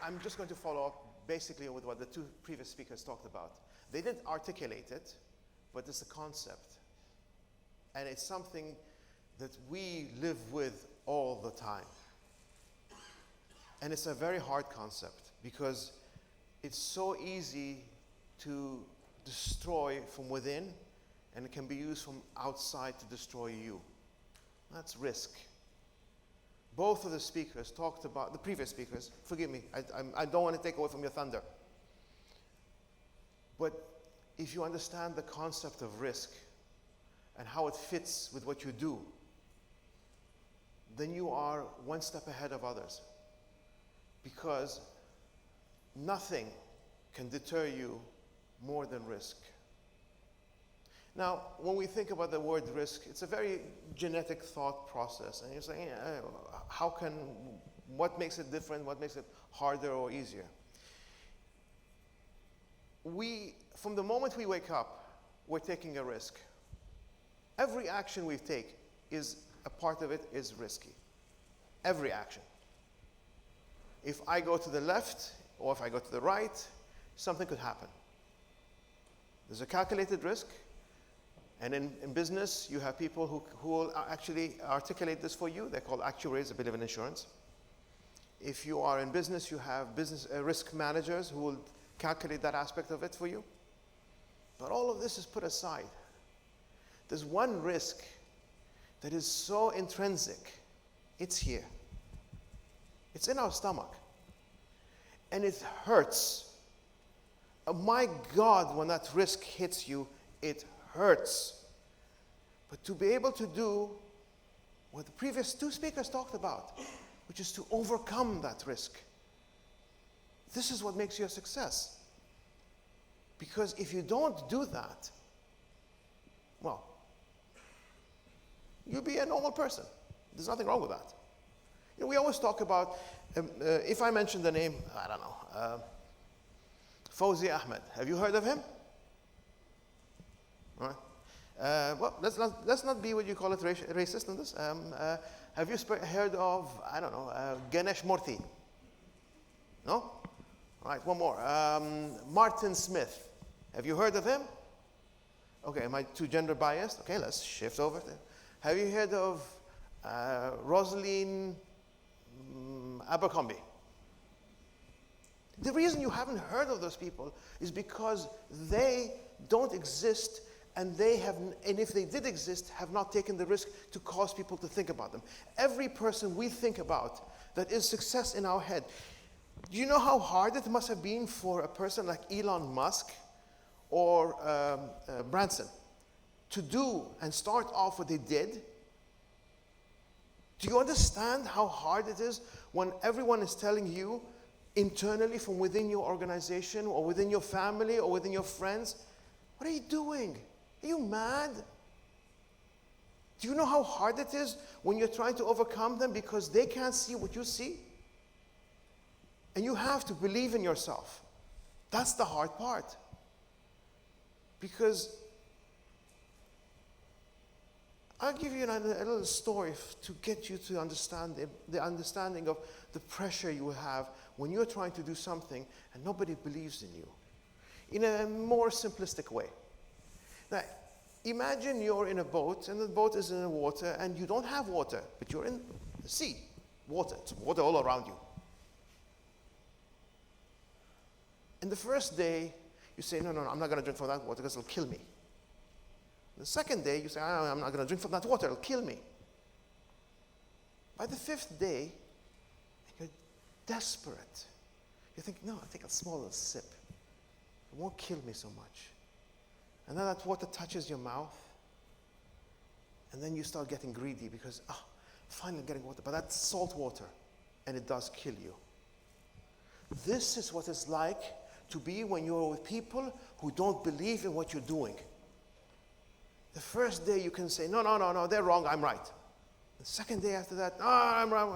I'm just going to follow up basically with what the two previous speakers talked about. They didn't articulate it, but it's a concept. And it's something that we live with all the time. And it's a very hard concept because it's so easy to destroy from within, and it can be used from outside to destroy you. That's risk. Both of the speakers talked about, the previous speakers, forgive me, I don't want to take away from your thunder. But if you understand the concept of risk and how it fits with what you do, then you are one step ahead of others. Because nothing can deter you more than risk. Now, when we think about the word risk, it's a very genetic thought process. And you're saying, what makes it different? What makes it harder or easier? From the moment we wake up, we're taking a risk. Every action we take a part of it is risky. Every action. If I go to the left or if I go to the right, something could happen. There's a calculated risk. And in business, you have people who will actually articulate this for you. They're called actuaries, I believe in insurance. If you are in business, you have business risk managers who will calculate that aspect of it for you. But all of this is put aside. There's one risk that is so intrinsic. It's here. It's in our stomach. And it hurts. Oh my God, when that risk hits you, it hurts. But to be able to do what the previous two speakers talked about, which is to overcome that risk, this is what makes you a success. Because if you don't do that, well, you'll be a normal person. There's nothing wrong with that. We always talk about, if I mention the name, I don't know, Fawzi Ahmed. Have you heard of him? All right. Well, let's not be what you call it racist in this. Have you heard of, I don't know, Ganesh Murthy? No? All right, one more. Martin Smith. Have you heard of him? Okay, am I too gender biased? Okay, let's shift over there. Have you heard of Rosalind Abercrombie? The reason you haven't heard of those people is because they don't exist, and if they did exist, have not taken the risk to cause people to think about them. Every person we think about that is success in our head, do you know how hard it must have been for a person like Elon Musk or Branson to do and start off what they did? Do you understand how hard it is when everyone is telling you internally from within your organization or within your family or within your friends, what are you doing? Are you mad? Do you know how hard it is when you're trying to overcome them because they can't see what you see? And you have to believe in yourself. That's the hard part. Because I'll give you a little story to get you to understand the understanding of the pressure you have when you're trying to do something and nobody believes in you. In a more simplistic way. Now, imagine you're in a boat and the boat is in the water and you don't have water, but you're in the sea. Water. It's water all around you. And the first day, you say, no, I'm not going to drink from that water because it'll kill me. The second day, you say, I'm not going to drink from that water, it'll kill me. By the fifth day, you're desperate. You think, no, I'll take a small little sip. It won't kill me so much. And then that water touches your mouth, and then you start getting greedy because, finally getting water. But that's salt water, and it does kill you. This is what it's like to be when you're with people who don't believe in what you're doing. The first day you can say, no, they're wrong, I'm right. The second day after that, I'm wrong,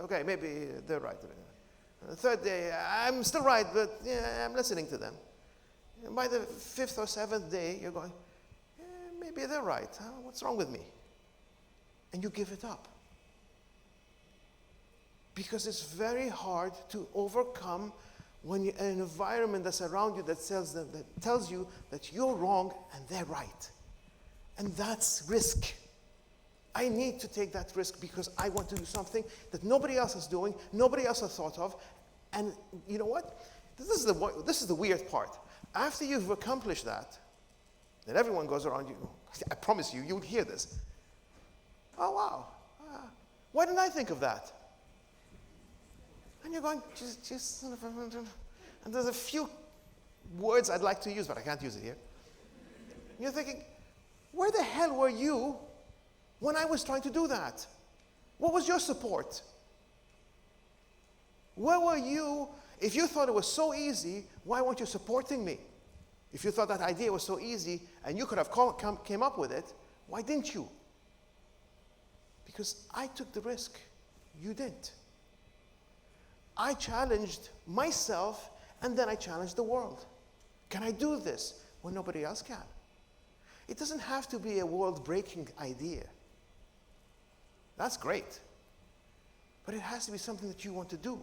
okay, maybe they're right. The third day, I'm still right, but I'm listening to them. And by the fifth or seventh day, you're going, maybe they're right. What's wrong with me? And you give it up. Because it's very hard to overcome when you're in an environment that's around you that tells you that you're wrong and they're right. And that's risk. I need to take that risk because I want to do something that nobody else is doing, nobody else has thought of. And you know what? This is the weird part. After you've accomplished that, then everyone goes around you. I promise you, you would hear this. Oh, wow. Why didn't I think of that? And you're going, just sort of, and there's a few words I'd like to use, but I can't use it here. And you're thinking, where the hell were you when I was trying to do that? What was your support? Where were you? If you thought it was so easy, why weren't you supporting me? If you thought that idea was so easy and you could have came up with it, why didn't you? Because I took the risk. You didn't. I challenged myself and then I challenged the world. Can I do this when nobody else can? It doesn't have to be a world-breaking idea. That's great. But it has to be something that you want to do,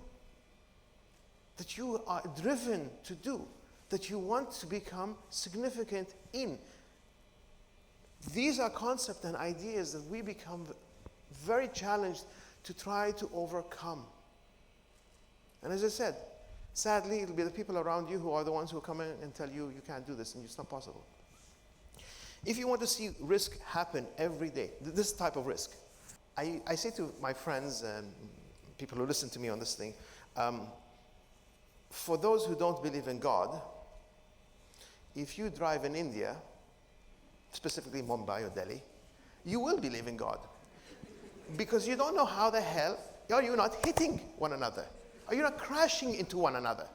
that you are driven to do, that you want to become significant in. These are concepts and ideas that we become very challenged to try to overcome. And as I said, sadly, it'll be the people around you who are the ones who come in and tell you, you can't do this and it's not possible. If you want to see risk happen every day, this type of risk, I say to my friends and people who listen to me on this thing, for those who don't believe in God, if you drive in India, specifically Mumbai or Delhi, you will believe in God. Because you don't know how the hell are you not hitting one another? Are you not crashing into one another?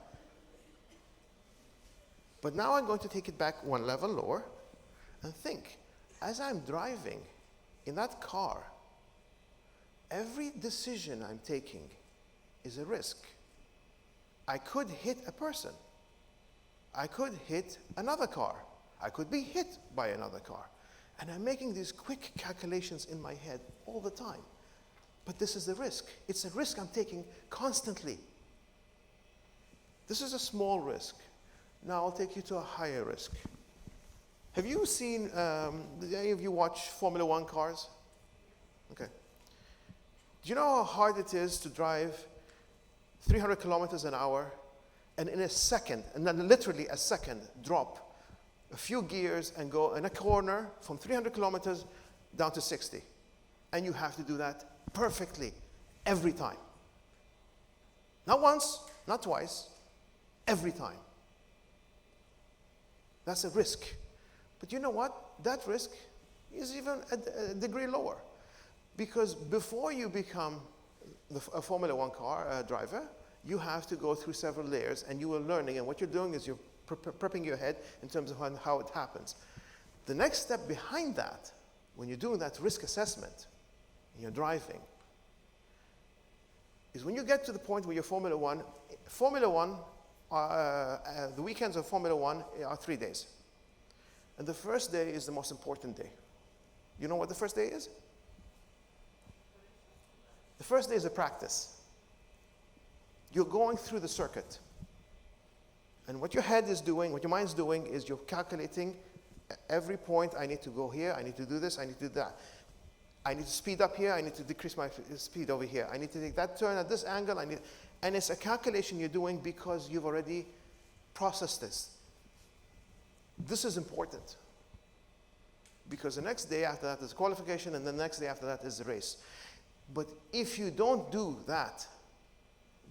But now I'm going to take it back one level lower and think, as I'm driving in that car, every decision I'm taking is a risk. I could hit a person. I could hit another car. I could be hit by another car. And I'm making these quick calculations in my head all the time. But this is the risk. It's a risk I'm taking constantly. This is a small risk. Now I'll take you to a higher risk. Have you seen, did any of you watch Formula One cars? Okay. Do you know how hard it is to drive 300 kilometers an hour and in a second, and then literally a second, drop a few gears and go in a corner from 300 kilometers down to 60? And you have to do that perfectly every time. Not once, not twice, every time. That's a risk. But you know what? That risk is even a degree lower. Because before you become a Formula One car driver, you have to go through several layers and you are learning. And what you're doing is you're prepping your head in terms of how it happens. The next step behind that, when you're doing that risk assessment and you're driving, is when you get to the point where you're Formula One, the weekends of Formula One are 3 days. And the first day is the most important day. You know what the first day is? The first day is a practice. You're going through the circuit. And what your head is doing, what your mind's doing, is you're calculating every point. I need to go here, I need to do this, I need to do that. I need to speed up here, I need to decrease my speed over here. I need to take that turn at this angle. And it's a calculation you're doing because you've already processed this. This is important. Because the next day after that is qualification, and the next day after that is the race. But if you don't do that,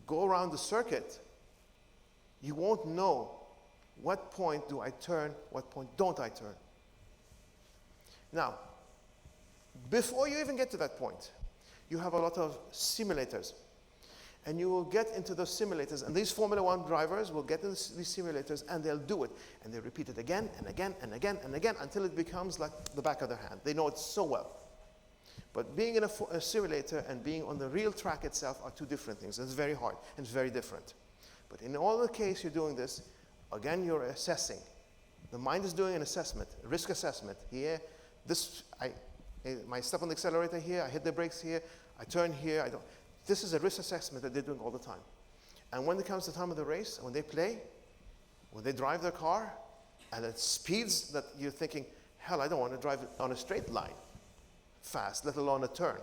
go around the circuit, you won't know what point do I turn, what point don't I turn. Now, before you even get to that point, you have a lot of simulators. And you will get into those simulators, and these Formula One drivers will get into these simulators and they'll do it. And they repeat it again and again and again and again until it becomes like the back of their hand. They know it so well. But being in a simulator and being on the real track itself are two different things. It's very hard and it's very different. But in all the case you're doing this, again, you're assessing. The mind is doing an assessment, a risk assessment. Here, I step on the accelerator here, I hit the brakes here, I turn here, I don't. This is a risk assessment that they're doing all the time. And when it comes to the time of the race, when they play, when they drive their car, and at speeds that you're thinking, hell, I don't want to drive on a straight line fast, let alone a turn.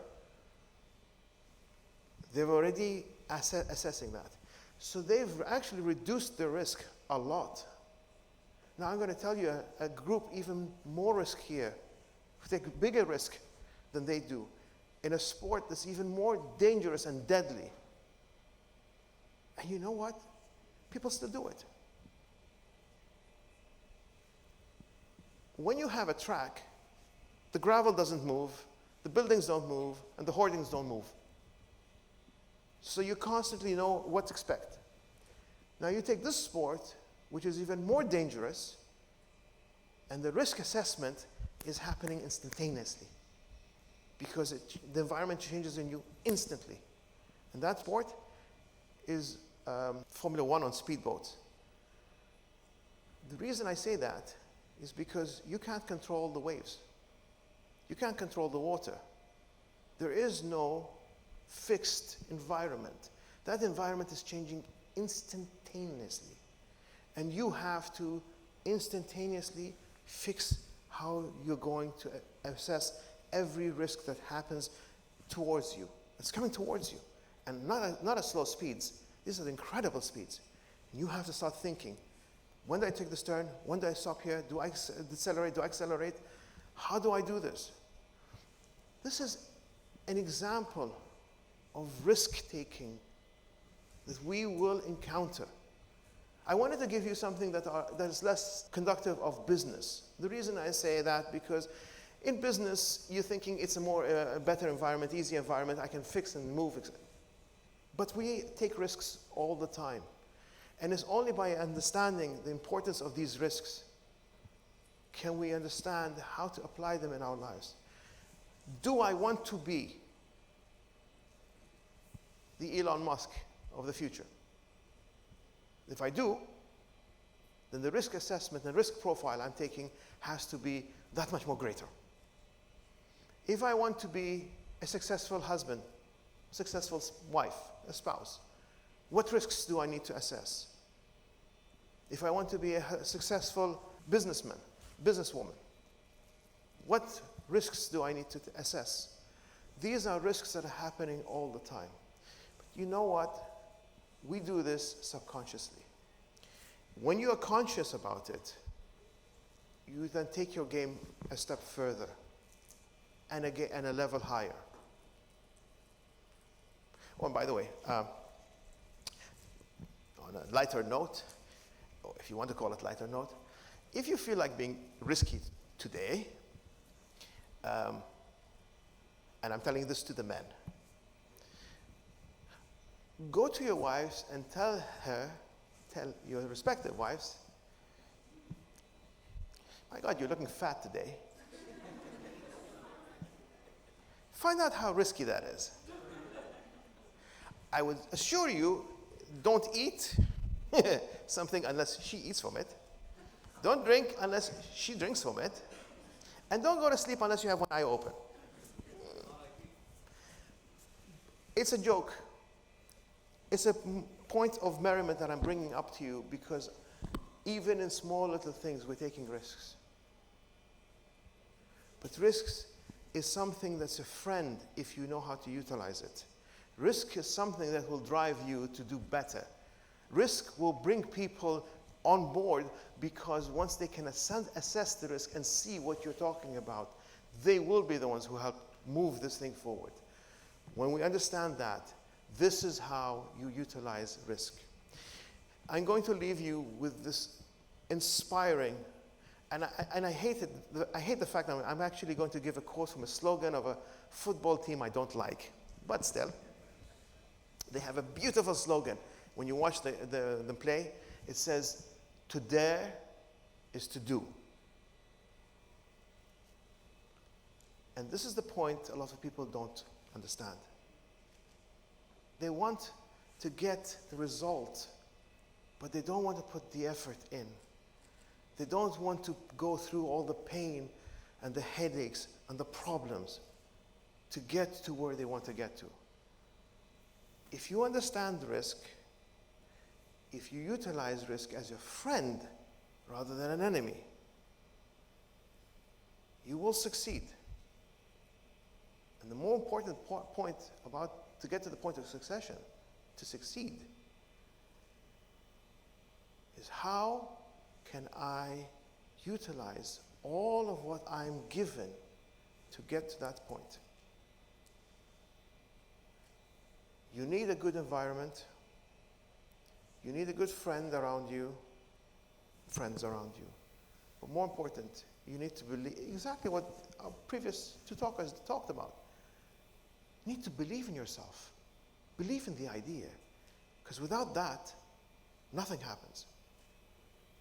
They're already assessing that. So they've actually reduced their risk a lot. Now I'm going to tell you a group even more riskier, who take a bigger risk than they do, in a sport that's even more dangerous and deadly. And you know what? People still do it. When you have a track, the gravel doesn't move, the buildings don't move, and the hoardings don't move. So you constantly know what to expect. Now you take this sport, which is even more dangerous, and the risk assessment is happening instantaneously because the environment changes in you instantly. And that sport is Formula One on speedboats. The reason I say that is because you can't control the waves. You can't control the water. There is no fixed environment. That environment is changing instantaneously. And you have to instantaneously fix how you're going to assess every risk that happens towards you. It's coming towards you. And not at slow speeds. These are incredible speeds. And you have to start thinking, when do I take this turn? When do I stop here? Do I decelerate? Do I accelerate? How do I do this? This is an example of risk-taking that we will encounter. I wanted to give you something that is less conductive of business. The reason I say that, because in business, you're thinking it's a better environment, easy environment, I can fix and move. But we take risks all the time. And it's only by understanding the importance of these risks can we understand how to apply them in our lives. Do I want to be the Elon Musk of the future? If I do, then the risk assessment and risk profile I'm taking has to be that much more greater. If I want to be a successful husband, a successful wife, a spouse, what risks do I need to assess? If I want to be a successful businessman, businesswoman, what risks do I need to assess? These are risks that are happening all the time. But you know what? We do this subconsciously. When you are conscious about it, you then take your game a step further and a level higher. Oh, and by the way, on a lighter note, or if you want to call it lighter note, if you feel like being risky today, and I'm telling this to the men, go to your wives and tell your respective wives, my God, you're looking fat today. Find out how risky that is. I would assure you, don't eat something unless she eats from it. Don't drink unless she drinks from it. And don't go to sleep unless you have one eye open. It's a joke. It's a point of merriment that I'm bringing up to you because even in small little things, we're taking risks. But risks is something that's a friend if you know how to utilize it. Risk is something that will drive you to do better. Risk will bring people on board because once they can assess the risk and see what you're talking about, they will be the ones who help move this thing forward. When we understand that, this is how you utilize risk. I'm going to leave you with this inspiring, and I hate the fact that I'm actually going to give a quote from a slogan of a football team I don't like, but still. They have a beautiful slogan. When you watch them play, it says, "To dare is to do." And this is the point a lot of people don't understand. They want to get the result, but they don't want to put the effort in. They don't want to go through all the pain and the headaches and the problems to get to where they want to get to. if you understand risk, if you utilize risk as a friend rather than an enemy, you will succeed. And the more important point about to get to the point of succession, to succeed, is how can I utilize all of what I'm given to get to that point. You need a good environment. You need a good friends around you. But more important, you need to believe exactly what our previous two talkers talked about. You need to believe in yourself. Believe in the idea. Because without that, nothing happens.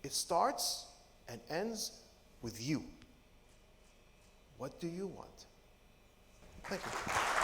It starts and ends with you. What do you want? Thank you.